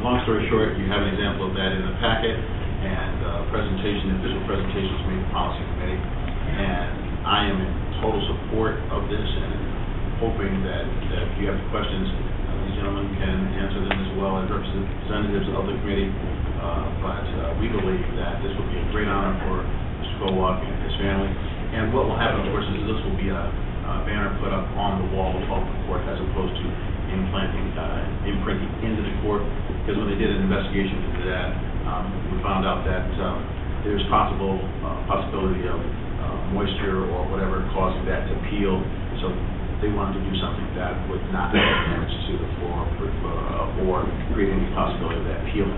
Long story short, you have an example of that in the packet, and official presentation was made to the policy committee, and I am in total support of this, and hoping that if you have questions, these gentlemen can answer them as well as representatives of the committee. But we believe that this will be a great honor for Mr. Kowalk and his family. And what will happen, of course, is this will be a banner put up on the wall of the court as opposed to imprinting into the court. Because when they did an investigation into that, we found out that there's possibility of moisture or whatever causing that to peel. So they wanted to do something that would not do damage to the floor or create any possibility of that peeling.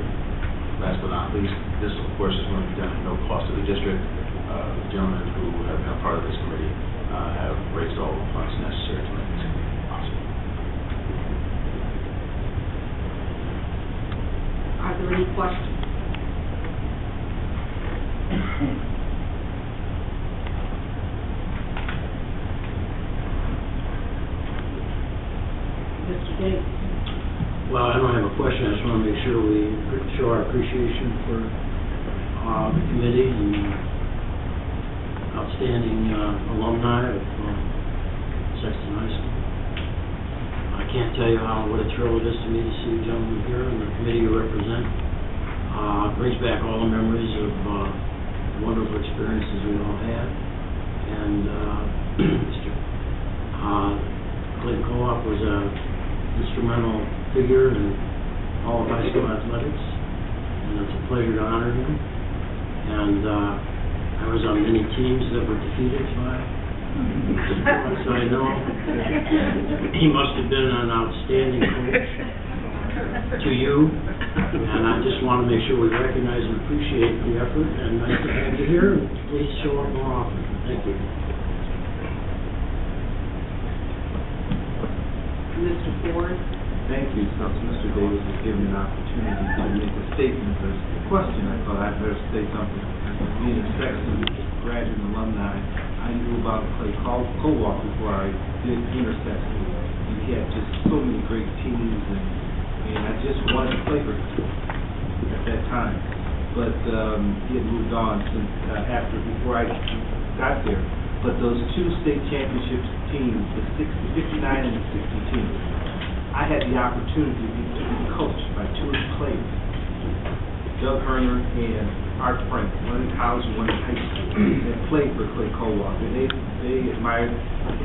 Last but not least, this, of course, is going to be done at no cost to the district. The gentlemen who have been a part of this committee have raised all the funds necessary to make this possible. Are there any questions? Mr. Davis. Well, I don't have a question. I just want to make sure we show our appreciation for the committee and outstanding alumni of Sexton High School. I can't tell you what a thrill it is to me to see you gentlemen here and the committee you represent. It brings back all the memories of wonderful experiences we all had. And Mr. Clayton Kowalk was an instrumental figure in all of high school athletics, and it's a pleasure to honor him. And I was on many teams that were defeated by him, so I know he must have been an outstanding coach to you, and I just want to make sure we recognize and appreciate the effort, and nice to have you here. Please show up more often. Thank you. Mr. Ford. Thank you. So Mr. Davis has given me an opportunity to make a statement versus a question. I thought I'd better say something. Being a Sexton graduate alumni, I knew about Clay Kowalk before I did Sexton. And he had just so many great teams, and I just wanted to play for him at that time. But he had moved on since before I got there. But those two state championship teams, the 59 and the 60 teams, I had the opportunity to be coached by two of the players, Doug Herner and Art Frank, one in college and one in high school, that played for Clay Kowalk. And they admired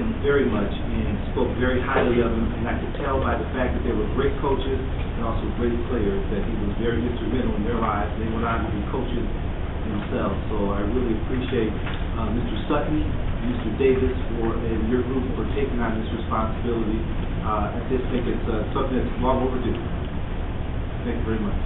him very much and spoke very highly of him. And I could tell by the fact that they were great coaches and also great players that he was very instrumental in their lives. They went on to be coaches themselves. So I really appreciate Mr. Sutton, Mr. Davis, and your group for taking on this responsibility. I just think it's something that's long overdue. Thank you very much.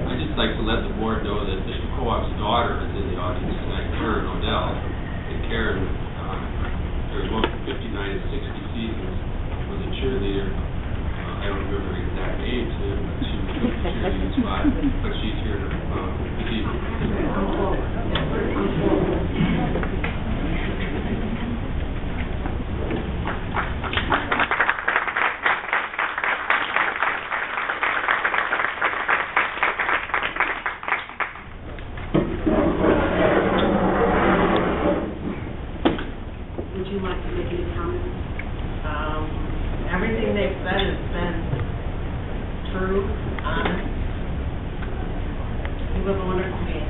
I'd just like to let the board know that Mr. Kowalk's daughter is in the audience tonight, Karen Odell. And Karen, during both the 59 and 60 seasons, was a cheerleader. I don't remember her exact age, but she was a cheerleading spot. But she's here to this evening. Would you like to make any comments? Everything they've said has been true, honest. He was a wonderful man.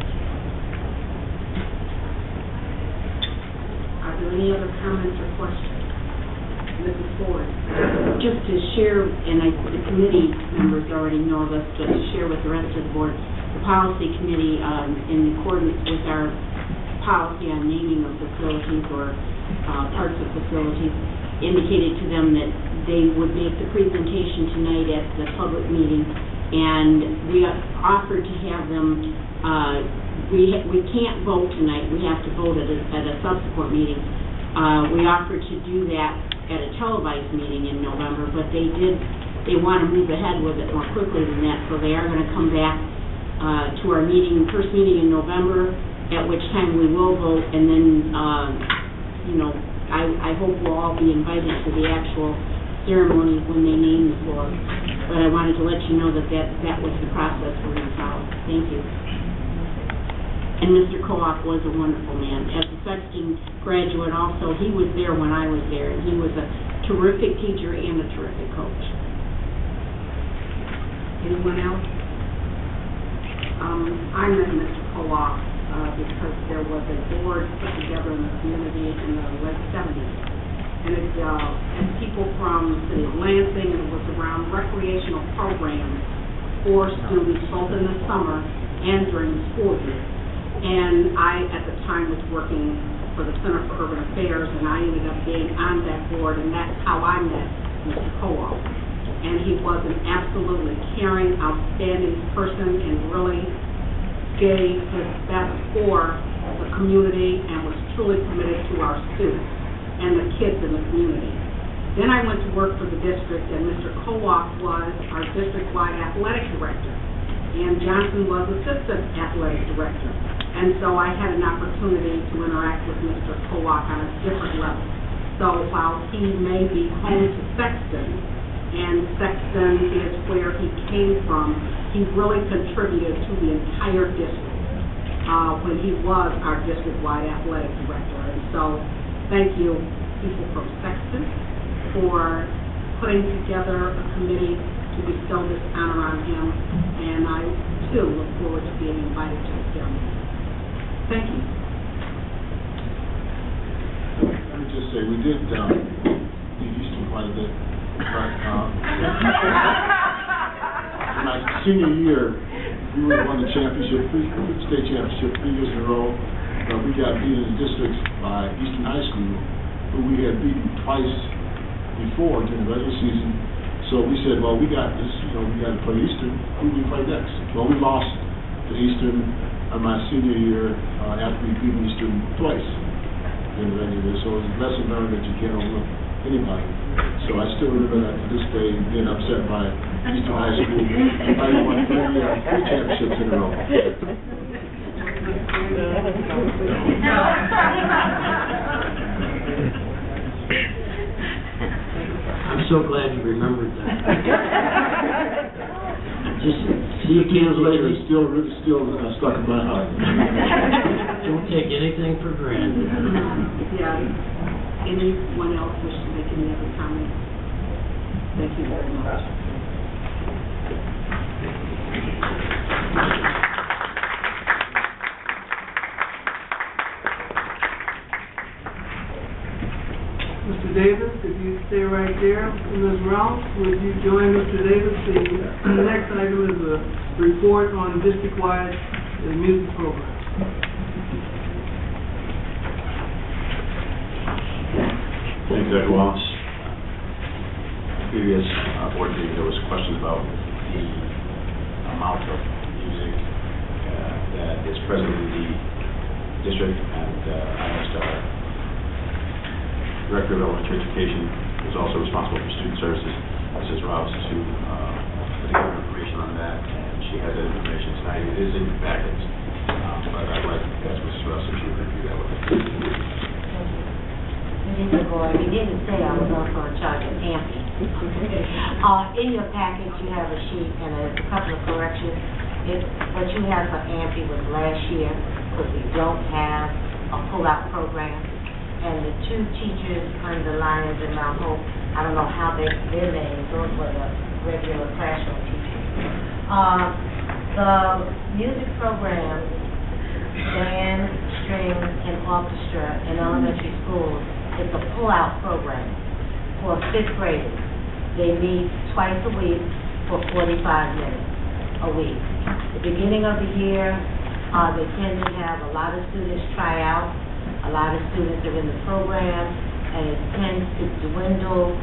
Are there any other comments or questions? Mrs. Ford. Just to share, and the committee members already know this, but to share with the rest of the board, the policy committee, in accordance with our policy on naming of facilities or parts of facilities, indicated to them that they would make the presentation tonight at the public meeting, and we offered to have them, we can't vote tonight, we have to vote at a subsequent meeting. We offered to do that at a televised meeting in November, but they want to move ahead with it more quickly than that, so they are going to come back to our first meeting in November, at which time we will vote, and then I hope we'll all be invited to the actual ceremony when they name the floor. But I wanted to let you know that was the process we're going to follow. Thank you. And Mr. Koach was a wonderful man. As a Sexton graduate also, he was there when I was there, and he was a terrific teacher and a terrific coach. Anyone else? I met Mr. Koach because there was a board put together in the community in the late 70s. And and people from the city of Lansing, and it was around recreational programs for students both in the summer and during the school year. And I, at the time, was working for the Center for Urban Affairs, and I ended up being on that board, and that's how I met Mr. Koach. And he was an absolutely caring, outstanding person, and really gave his best for the community and was truly committed to our students and the kids in the community. Then I went to work for the district, and Mr. Koach was our district-wide athletic director, and Johnson was assistant athletic director. And so I had an opportunity to interact with Mr. Koach on a different level. So while he may be home to Sexton, and Sexton is where he came from, he really contributed to the entire district when he was our district-wide athletic director. And so thank you, people from Sexton, for putting together a committee to bestow this honor on him, and I, too, look forward to being invited to the ceremony. Thank you. Let me just say, we did Easton quite a bit, but my senior year, we won the championship, state championship 3 years in a row. We got beat in the districts by Eastern High School, who we had beaten twice before during the regular season. So we said, well, we got this, we got to play Eastern. Who do we play next? Well, we lost to Eastern my senior year after we beat Eastern twice in the regular year. So it's a lesson learned that you can't overlook anybody. So I still remember that to this day, being upset by Eastern High School. I won three championships in a row. I'm so glad you remembered that. Just see you kids later. It's still stuck in my heart. Don't take anything for granted. Yeah. Anyone else wish to make any other comments? Thank you very much. Mr. Davis, if you stay right there. Ms. Ralph, would you join Mr. Davis? The next item is a report on district-wide music program. Thanks, Dr. Wallace. Previous board meeting, there was a question about the amount of music that is present in the district, and I asked our Director of Elementary Education, who is also responsible for student services, Mrs. Rouse, to put together information on that, and she has that information tonight. It is in your packets, but I'd like to ask Mrs. Rouse if she would review that with us. You didn't say I was also in charge of AMPI. In your package, you have a sheet and a couple of corrections. What you have for AMPI was last year, because we don't have a pull-out program. And the two teachers under Lions and Mount Hope, I don't know how their names, those were the regular classroom teachers. The music program, band, string, and orchestra in elementary schools, it's a pull-out program for fifth graders. They meet twice a week for 45 minutes a week. The beginning of the year, they tend to have a lot of students try out. A lot of students are in the program, and it tends to dwindle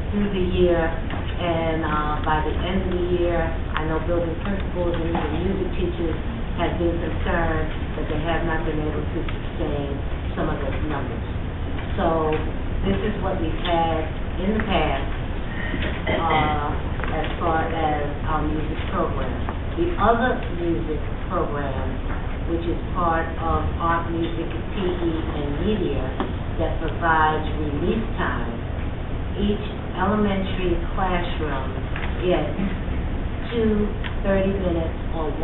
through the year. And by the end of the year, I know building principals and even music teachers have been concerned that they have not been able to sustain some of those numbers. So this is what we've had in the past as far as our music program. The other music program, which is part of art, music, PE, and media, that provides release time. Each elementary classroom gets 2 30-minute or 1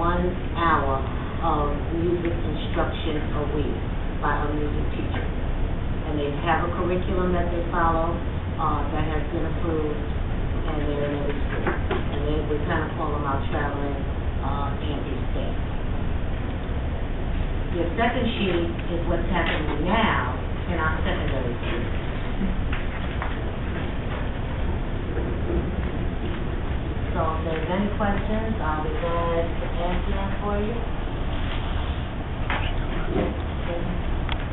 hour of music instruction a week by a music teacher. And they have a curriculum that they follow that has been approved, and they're in every school. And then we kind of call them our traveling AMP staff. Your second sheet is what's happening now in our secondary schools. So if there's any questions, I'll be glad to answer them for you.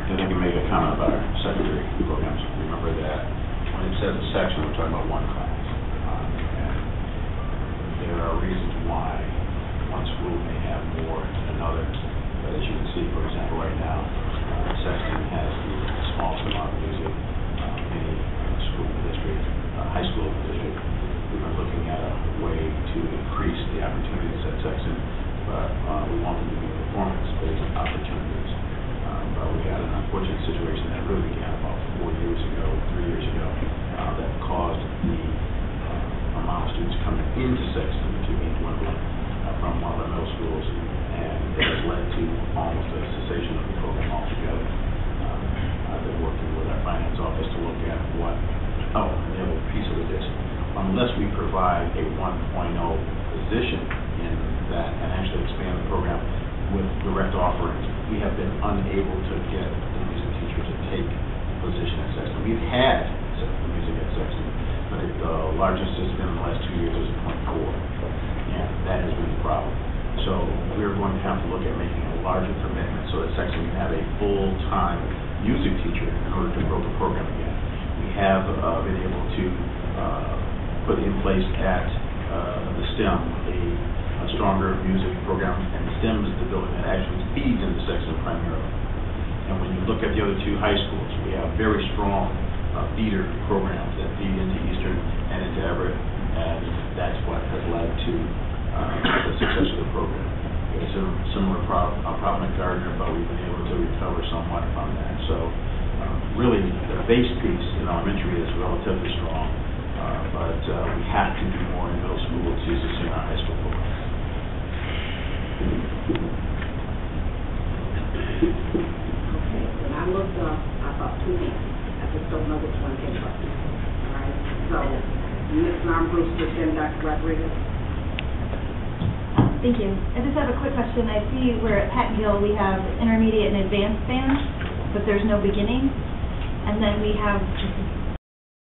If I can make a comment about our secondary programs, remember that when it says a section, we're talking about one class. And there are reasons why one school may have more than another. But as you can see, for example, right now, Sexton has the smallest amount of music any school in the district, high school in the district. We've been looking at a way to increase the opportunities at Sexton, but we want them to be performance-based opportunities. But we had an unfortunate situation that really began about 3 years ago, that caused the amount of students coming into Sexton to be dwindling from one of the middle schools, and it has led to almost a cessation of the program altogether. I've been working with our finance office to look at the other piece of it is, unless we provide a 1.0 position in that and actually expand the program with direct offerings, we have been unable to get the music teacher to take the position at Sexton. We've had the music at Sexton, but the largest has been in the last 2 years is 0.4, and that has been the problem. So we're going to have to look at making a larger commitment so that Sexton can have a full-time music teacher in order to grow the program again. We have been able to put in place at the STEM a stronger music program, and the STEM is the building that actually feeds into Sexton primarily. And when you look at the other 2 high schools, we have very strong feeder programs that feed into Eastern and into Everett, and that's what has led to the success of the program. It's a similar problem at Gardner, but we've been able to recover somewhat from that. So really, the base piece in elementary is relatively strong, but we have to do more in middle school to sustain our high school program. Okay, when I looked up, I thought 2 weeks. I just don't know which one came first. All right, so Ms. Armbruster, then Dr. Rodriguez. Thank you. I just have a quick question. I see where at Pat Gill we have intermediate and advanced band, but there's no beginning. And then we have just